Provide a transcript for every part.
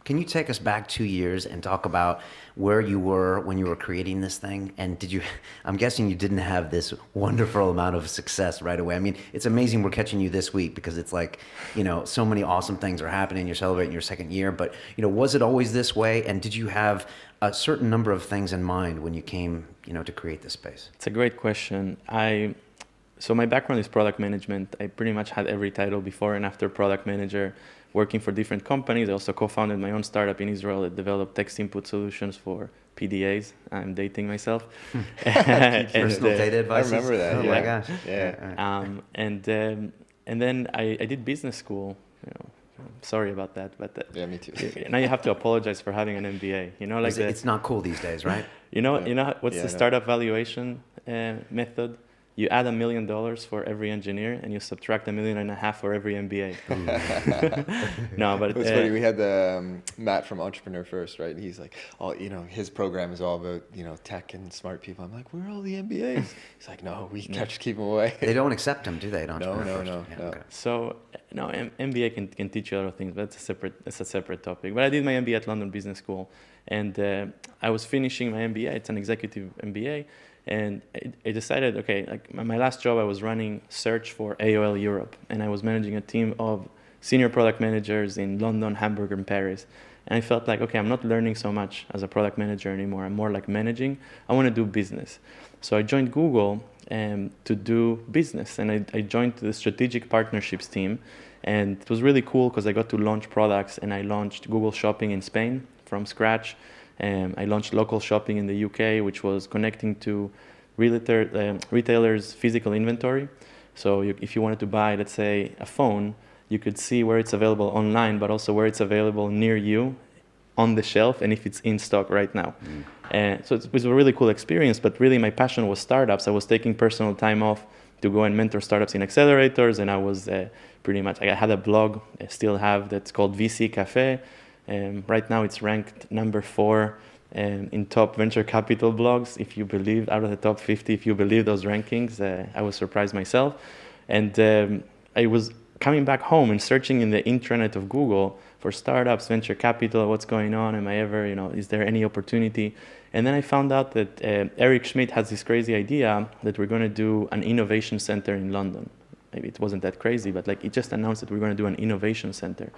Can you take us back 2 years and talk about where you were when you were creating this thing? And did you, I'm guessing you didn't have this wonderful amount of success right away. I mean, it's amazing we're catching you this week because it's like, so many awesome things are happening. You're celebrating your second year, but, was it always this way? And did you have a certain number of things in mind when you came, to create this space? It's a great question. So my background is product management. I pretty much had every title before and after product manager, working for different companies. I also co-founded my own startup in Israel that developed text input solutions for PDAs. I'm dating myself. Personal data advice. I remember that. Oh my gosh. And then I did business school. Sorry about that, but yeah, me too. Now you have to apologize for having an MBA. It's not cool these days, right? What's the startup valuation method? You add $1 million for every engineer, and you subtract $1.5 million for every MBA. No, but it was funny. We had the Matt from Entrepreneur First, right? And he's like, his program is all about tech and smart people. I'm like, where are all the MBAs? He's like, no, we can't just keep them away. They don't accept them, do they? No. Okay. So no, MBA can teach you a lot of things, but it's a separate topic. But I did my MBA at London Business School, and I was finishing my MBA. It's an executive MBA. And I decided, okay, like my last job, I was running search for AOL Europe, and I was managing a team of senior product managers in London, Hamburg, and Paris. And I felt like, okay, I'm not learning so much as a product manager anymore. I'm more like managing. I want to do business. So I joined Google to do business, and I joined the strategic partnerships team. And it was really cool because I got to launch products, and I launched Google Shopping in Spain from scratch. I launched local shopping in the UK, which was connecting to retailers' physical inventory. So if you wanted to buy, let's say, a phone, you could see where it's available online, but also where it's available near you on the shelf and if it's in stock right now. So it was a really cool experience, but really my passion was startups. I was taking personal time off to go and mentor startups in accelerators, and I was I had a blog, I still have, that's called VC Cafe. Right now it's ranked number 4 in top venture capital blogs, if you believe, out of the top 50, if you believe those rankings. I was surprised myself. And I was coming back home and searching in the intranet of Google for startups, venture capital, what's going on, am I ever, is there any opportunity? And then I found out that Eric Schmidt has this crazy idea that we're going to do an innovation center in London. Maybe it wasn't that crazy, but he just announced that we're going to do an innovation center.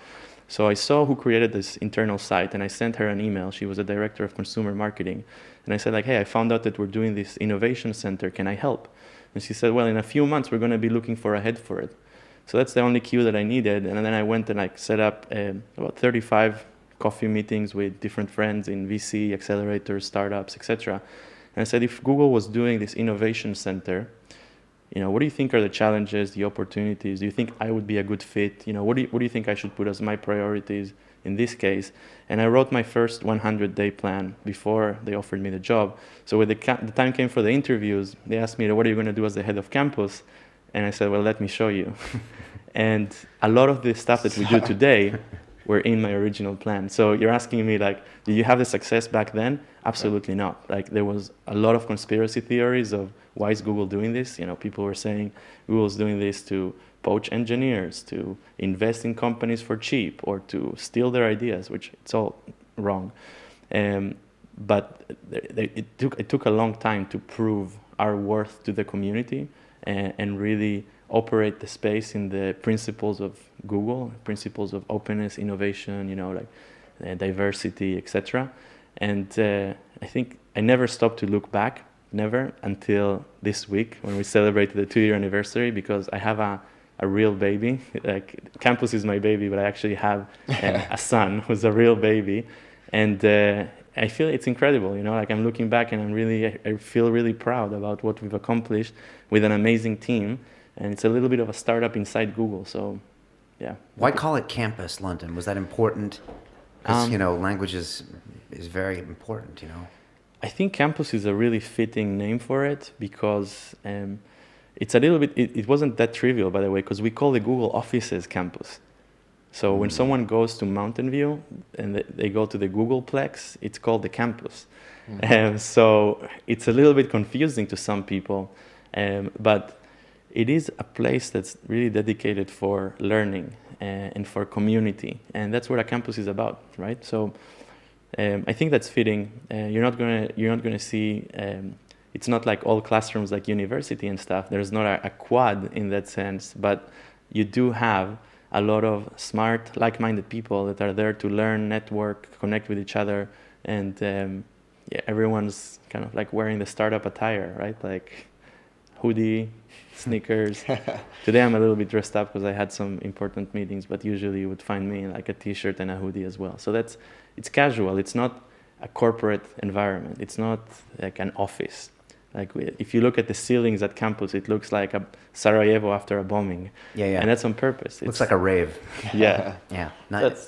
So I saw who created this internal site, and I sent her an email. She was a director of consumer marketing. And I said, hey, I found out that we're doing this innovation center. Can I help? And she said, well, in a few months, we're going to be looking for a head for it. So that's the only cue that I needed. And then I went and set up about 35 coffee meetings with different friends in VC, accelerators, startups, etc. And I said, if Google was doing this innovation center, what do you think are the challenges, the opportunities? Do you think I would be a good fit? What do you think I should put as my priorities in this case? And I wrote my first 100-day plan before they offered me the job. So when the time came for the interviews, they asked me, what are you going to do as the head of campus? And I said, well, let me show you. And a lot of the stuff that we do today were in my original plan. So you're asking me, did you have the success back then? Absolutely not. There was a lot of conspiracy theories of why is Google doing this? People were saying Google's doing this to poach engineers, to invest in companies for cheap, or to steal their ideas, which it's all wrong. But it took a long time to prove our worth to the community and really operate the space in the principles of Google, principles of openness, innovation, diversity, etc. And I think I never stopped to look back, never, until this week when we celebrated the 2-year anniversary, because I have a real baby. Campus is my baby, but I actually have a son who's a real baby. And I feel it's incredible, I'm looking back and I feel really proud about what we've accomplished with an amazing team. And it's a little bit of a startup inside Google, so yeah. Why call it Campus London? Was that important? Because, language is very important, I think campus is a really fitting name for it because it's a little bit, it wasn't that trivial, by the way, because we call the Google offices campus. So when someone goes to Mountain View and they go to the Googleplex, it's called the campus. So it's a little bit confusing to some people, but it is a place that's really dedicated for learning and for community, and that's what a campus is about, right? So I think that's fitting. You're not gonna see. It's not like all classrooms like university and stuff. There's not a quad in that sense, but you do have a lot of smart, like-minded people that are there to learn, network, connect with each other, and yeah, everyone's kind of like wearing the startup attire, right? Like hoodie, sneakers. Today I'm a little bit dressed up because I had some important meetings, but usually you would find me in like a t-shirt and a hoodie as well. So it's casual. It's not a corporate environment. It's not like an office. Like if you look at the ceilings at campus, it looks like a Sarajevo after a bombing. Yeah, yeah. And that's on purpose. Looks like a rave. Yeah. Yeah. That's